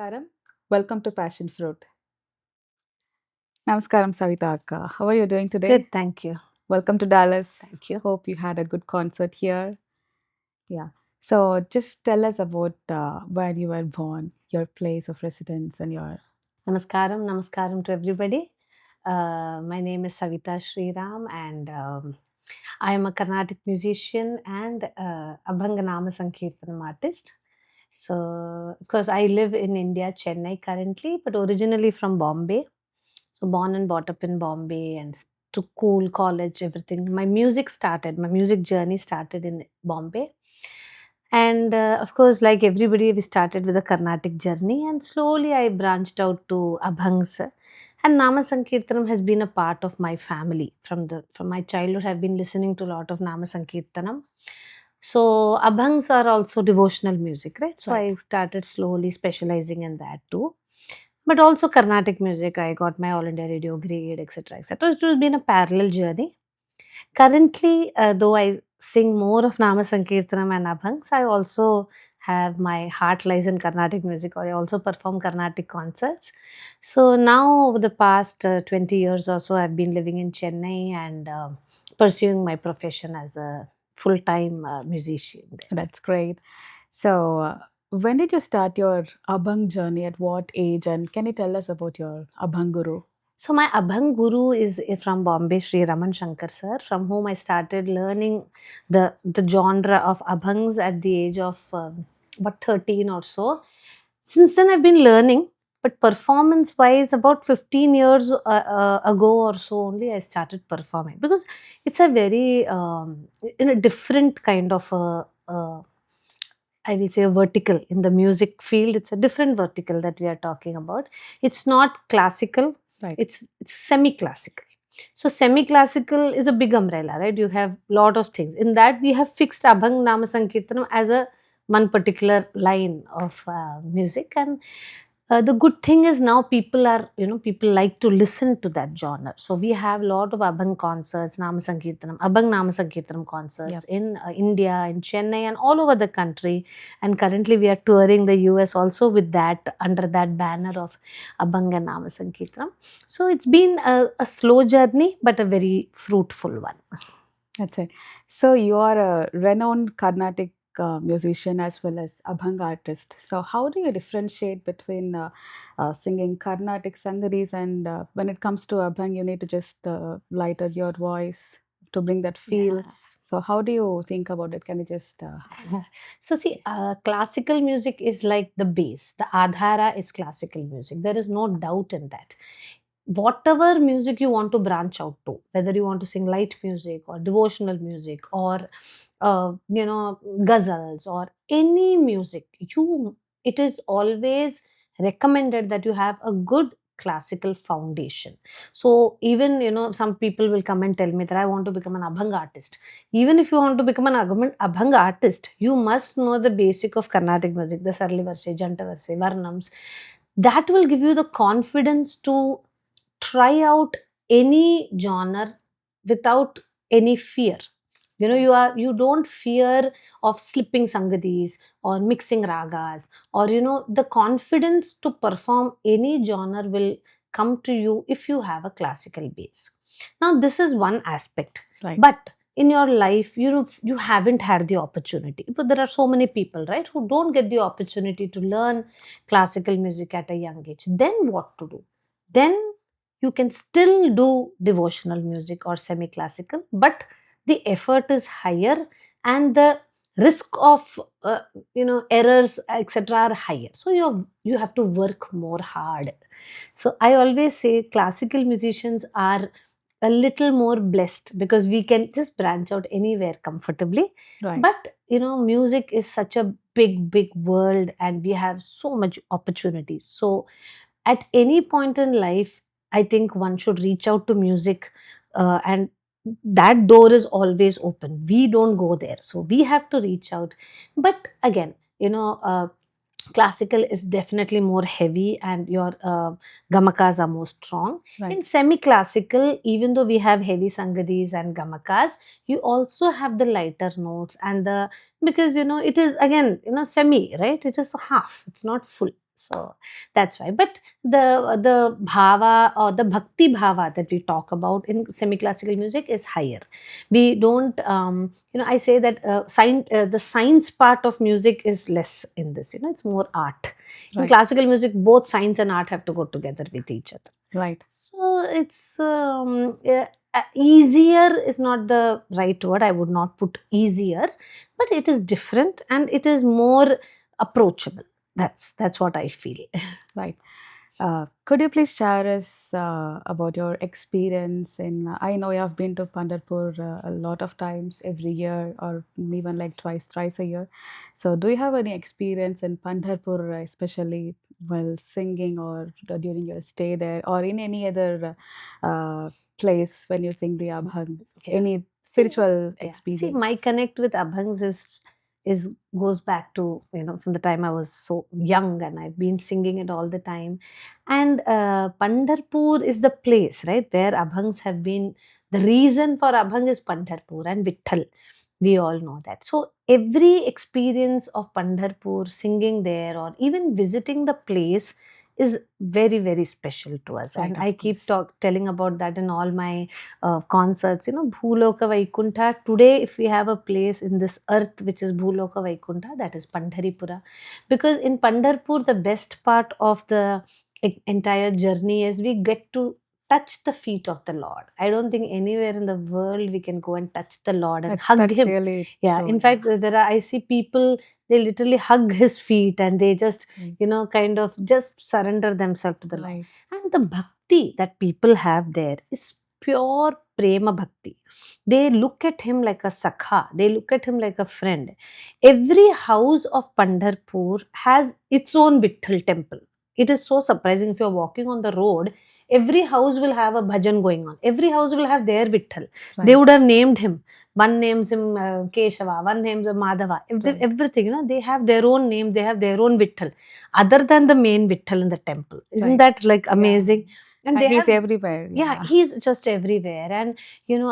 Namaskaram. Welcome to Passion Fruit. Namaskaram, Savitha Akka. How are you doing today? Good, thank you. Welcome to Dallas. Thank you. Hope you had a good concert here. Yeah. So just tell us about where you were born, your place of residence, and your. Namaskaram to everybody. My name is Savitha Sri Ram, and I am a Carnatic musician and Abhang and Nama Sankirtanam artist. So, because I live in India, Chennai currently, but originally from Bombay. So, born and brought up in Bombay and to school, college, everything. My music journey started in Bombay. And of course, like everybody, we started with a Carnatic journey, and slowly I branched out to Abhangs. And Nama Sankirtanam has been a part of my family from my childhood. I've been listening to a lot of Nama Sankirtanam. So Abhangs are also devotional music, right? So Right. I started slowly specializing in that too. But also Carnatic music, I got my All India Radio grade, etc., etc. It has been a parallel journey. Currently, though I sing more of Nama Sankirtanam and Abhangs, I also have my heart lies in Carnatic music, or I also perform Carnatic concerts. So now, over the past 20 years or so, I've been living in Chennai and pursuing my profession as a full time musician there. That's great. So, when did you start your Abhang journey? At what age? And can you tell us about your Abhang Guru? So my Abhang Guru is from Bombay, Sri Raman Shankar sir, from whom I started learning the genre of Abhangs at the age of about 13 or so. Since then, I've been learning, but performance wise, about 15 years ago or so only, I started performing because it's a very in a different kind of I will say a vertical in the music field. It's a different vertical that we are talking about. It's not classical, Right. it's semi-classical. So semi-classical is a big umbrella, right? You have lot of things. In that we have fixed Abhang Nama Sankirtanam as a one particular line of music, and the good thing is now people like to listen to that genre. So we have a lot of Abhang concerts, Abhang Nama Sankirtanam concerts Yep. in India, in Chennai, and all over the country. And currently we are touring the US also with that under that banner of Abhang and Nama Sankirtanam. So it's been a slow journey, but a very fruitful one. That's it. So you are a renowned Carnatic musician as well as Abhang artist. So how do you differentiate between singing Carnatic sangaris and when it comes to Abhang, you need to just lighten your voice to bring that feel. Yeah. So how do you think about it? Can you just So see, classical music is like the base. The adhara is classical music. There is no doubt in that. Whatever music you want to branch out to, whether you want to sing light music or devotional music or ghazals or any music, it is always recommended that you have a good classical foundation. So even some people will come and tell me that I want to become an abhang artist. Even if you want to become an abhang artist, you must know the basic of Carnatic music, the Sarli Varshe, Janta Varshe, Varnams. That will give you the confidence to try out any genre without any fear. You don't fear of slipping sangadis or mixing ragas, or the confidence to perform any genre will come to you if you have a classical base. Now this is one aspect, right? but in your life you haven't had the opportunity, but there are so many people, right, who don't get the opportunity to learn classical music at a young age. Then what to do? Then you can still do devotional music or semi classical, but the effort is higher and the risk of errors etc are higher, so you have to work more hard. So I always say classical musicians are a little more blessed because we can just branch out anywhere comfortably. Right. But music is such a big world and we have so much opportunities. So at any point in life, I think one should reach out to music, and that door is always open. We don't go there, so we have to reach out. But again, classical is definitely more heavy and your gamakas are more strong. Right. In semi classical, even though we have heavy sangadis and gamakas, you also have the lighter notes and the, because it is again semi, right, it is half, it's not full. So that's why. But the bhava or the bhakti bhava that we talk about in semi-classical music is higher. We don't, I say that the science part of music is less in this. It's more art. In Right. classical music, both science and art have to go together with each other. Right. So it's easier is not the right word. I would not put easier, but it is different and it is more approachable. That's what I feel. Right. Could you please share us about your experience in? I know you have been to Pandharpur a lot of times every year, or even like twice, thrice a year. So, do you have any experience in Pandharpur, especially while singing, or during your stay there, or in any other place when you sing the Abhang? Yeah. Any See, spiritual yeah. See, experience? my connect with Abhangs is goes back to from the time I was so young and I've been singing it all the time. And Pandharpur is the place, right, where Abhangs have been. The reason for Abhang is Pandharpur and Vitthal. We all know that. So every experience of Pandharpur, singing there, or even visiting the place is very, very special to us. Right, And of I keep course. telling about that in all my concerts. Bhuloka Vaikuntha. Today, if we have a place in this earth which is Bhuloka Vaikuntha, that is Pandharipura. Because in Pandharpur, the best part of the entire journey is we get to touch the feet of the Lord. I don't think anywhere in the world we can go and touch the Lord and hug That's Him. really Yeah, true. in Yeah. fact, I see people, they literally hug His feet and they just, Right. kind of just surrender themselves to the Lord. Right. And the bhakti that people have there is pure prema bhakti. They look at him like a sakha, they look at him like a friend. Every house of Pandharpur has its own Vitthal temple. It is so surprising. If you're walking on the road, every house will have a bhajan going on. Every house will have their Vitthal. They Right. would have named him. One names him Keshava, one names him Madhava. Right. Everything, they have their own name, they have their own Vitthal, other than the main Vitthal in the temple. Isn't Right. that like Yeah. amazing? And And they he's have, everywhere. yeah, Yeah. he's just everywhere. And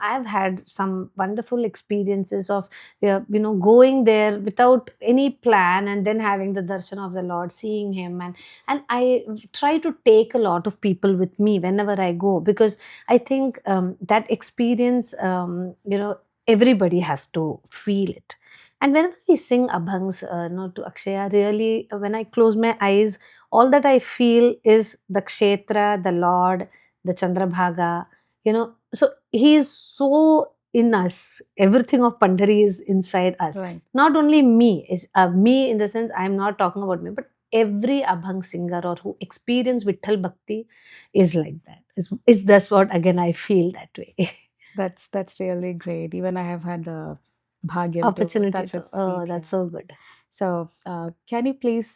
I've had some wonderful experiences of going there without any plan and then having the darshan of the Lord, seeing him. And I try to take a lot of people with me whenever I go, because I think that experience, everybody has to feel it. And whenever we sing Abhangs, to Akshaya, really, when I close my eyes, all that I feel is the Kshetra, the Lord, the Chandrabhaga, So he is so in us. Everything of Pandhari is inside us. Right. Not only me, me in the sense I am not talking about me, but every Abhang singer or who experience Vitthal Bhakti is like that. Is that's what again I feel that way. That's really great. Even I have had the bhagyam to Opportunity touch his to, oh, feet. that's Yeah. so good. So, can you please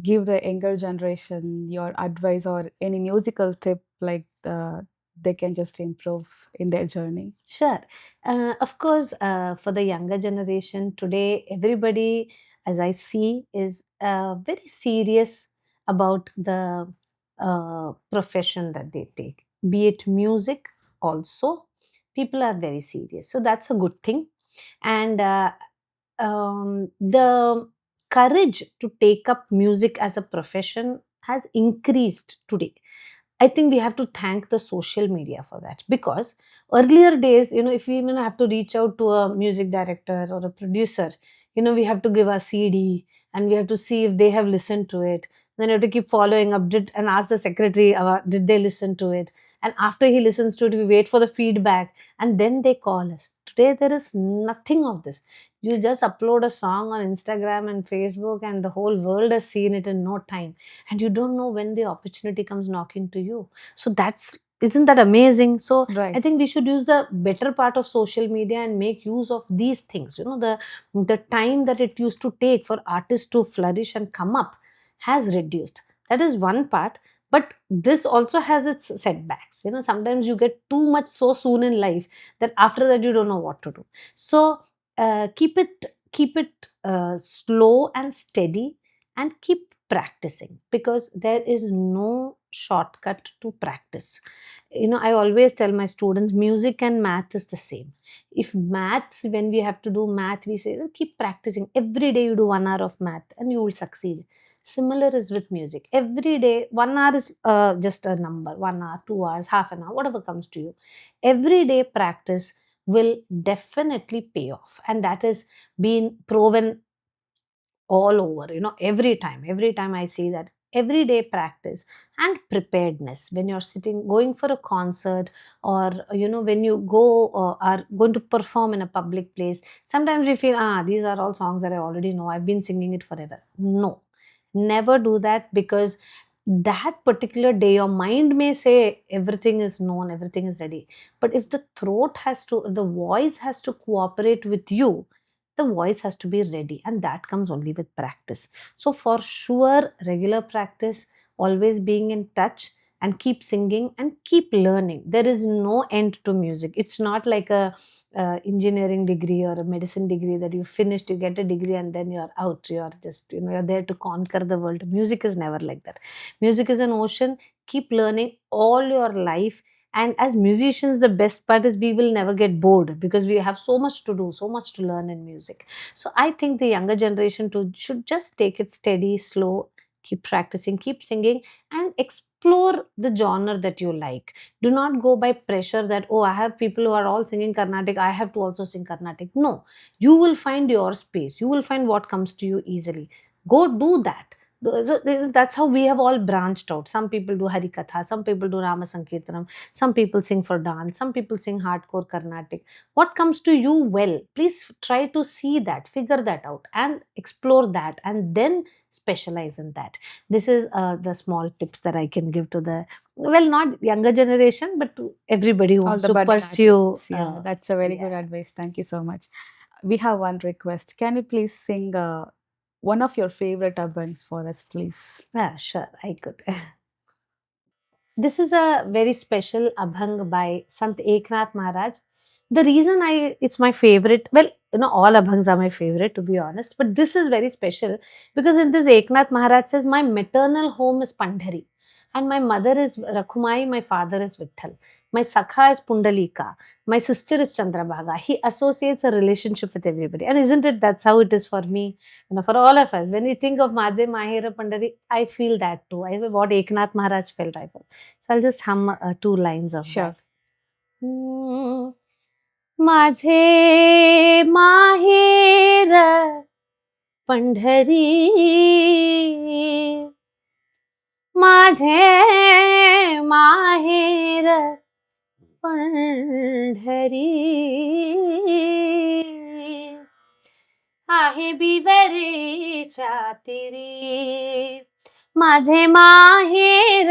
give the younger generation your advice or any musical tip like they can just improve in their journey? Sure. Of course, for the younger generation today, everybody, as I see, is very serious about the profession that they take, be it music also. People are very serious. So that's a good thing. And the courage to take up music as a profession has increased today. I think we have to thank the social media for that, because earlier days, if we even have to reach out to a music director or a producer, we have to give our CD and we have to see if they have listened to it. Then you have to keep following up and ask the secretary, did they listen to it? And after he listens to it, we wait for the feedback and then they call us. Today, there is nothing of this. You just upload a song on Instagram and Facebook, and the whole world has seen it in no time, and you don't know when the opportunity comes knocking to you. So that's, isn't that amazing? So I Right. think we should use the better part of social media and make use of these things. The time that it used to take for artists to flourish and come up has reduced. That is one part. But this also has its setbacks. Sometimes you get too much so soon in life that after that you don't know what to do. So keep it slow and steady, and keep practicing, because there is no shortcut to practice. I always tell my students, music and math is the same. If maths, when we have to do math, we say, keep practicing every day. You do 1 hour of math and you will succeed. Similar is with music. Every day, 1 hour is just a number, 1 hour, 2 hours, half an hour, whatever comes to you. Every day practice will definitely pay off. And that is been proven all over, every time I see that. Everyday practice and preparedness when you're sitting going for a concert, or when you go are going to perform in a public place. Sometimes we feel, these are all songs that I already know, I've been singing it forever. No, never do that, because that particular day your mind may say everything is known, everything is ready. But if the throat has to, if the voice has to cooperate with you, the voice has to be ready, and that comes only with practice. So for sure, regular practice, always being in touch, and keep singing and keep learning. There is no end to music. It's not like a engineering degree or a medicine degree that you finished, you get a degree and then you're out, you're just, you're there to conquer the world. Music is never like that. Music is an ocean. Keep learning all your life. And as musicians, the best part is we will never get bored, because we have so much to do, so much to learn in music. So I think the younger generation too should just take it steady, slow, keep practicing, keep singing, and explore the genre that you like. Do not go by pressure that, oh, I have people who are all singing Carnatic, I have to also sing Carnatic. No, you will find your space. You will find what comes to you easily. Go do that. So that's how we have all branched out. Some people do Harikatha, some people do Rama Sankirtanam, some people sing for dance, some people sing hardcore Carnatic. What comes to you well, please try to see that, figure that out, and explore that, and then specialize in that. This is the small tips that I can give to the, well, not younger generation, but to everybody who All wants the to budding artists. pursue. Yeah, that's a very good Yeah, advice. Thank you so much. We have one request. Can you please sing one of your favorite abhangs for us, please? yeah, sure, I could. This is a very special Abhang by Sant Eknath Maharaj. The reason it's my favorite, well, all Abhangs are my favorite, to be honest, but this is very special because in this Eknath Maharaj says, my maternal home is Pandhari, and my mother is Rakhumai, my father is Vitthal, my Sakha is Pundalika, my sister is Chandrabhaga. He associates a relationship with everybody. And isn't it, that's how it is for me, for all of us. When we think of Maje Mahera Pandhari, I feel that too. I what Eknath Maharaj felt, I felt. So I'll just hum two lines of Sure. that. Hmm. माझे माहेर पंढरी, माझे माहेर पंढरी, आहे बिवरेच्या तीरी. माझे माहेर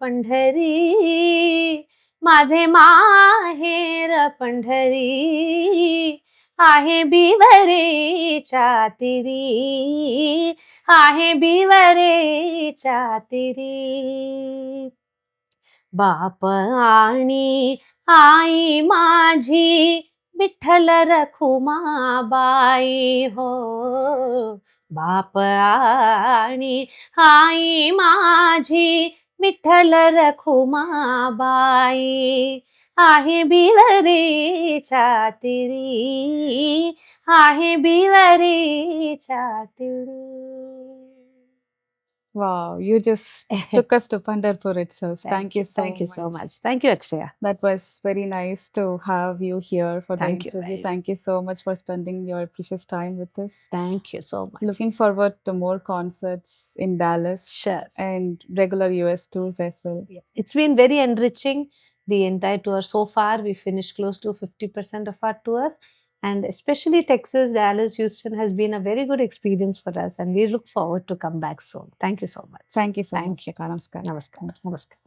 पंढरी, माझे माहेर पंढरी, आहे बिवरेच्या तीरी, आहे बिवरेच्या तीरी. बाप आणि आई माझी विठ्ठल रखुमाबाई हो. बाप आणि आई माझी विठ्ठल रखुमाबाई, आहे बिलरेच्या तीरी, आहे बिलरेच्या तीरी. Wow, you just took us to Pandharpur itself. Thank you so Thank you so much. much. Thank you, Akshaya. That was very nice to have you here for the Thank you interview. very Thank you so much for spending your precious time with us. Thank you so much. Looking forward to more concerts in Dallas Sure. and regular US tours as well. Yeah. It's been very enriching, the entire tour so far. We finished close to 50% of our tour. And especially Texas, Dallas, Houston has been a very good experience for us. And we look forward to come back soon. Thank you so much. Thank you so Thank much. you. Namaskar. Namaskar. Namaskar.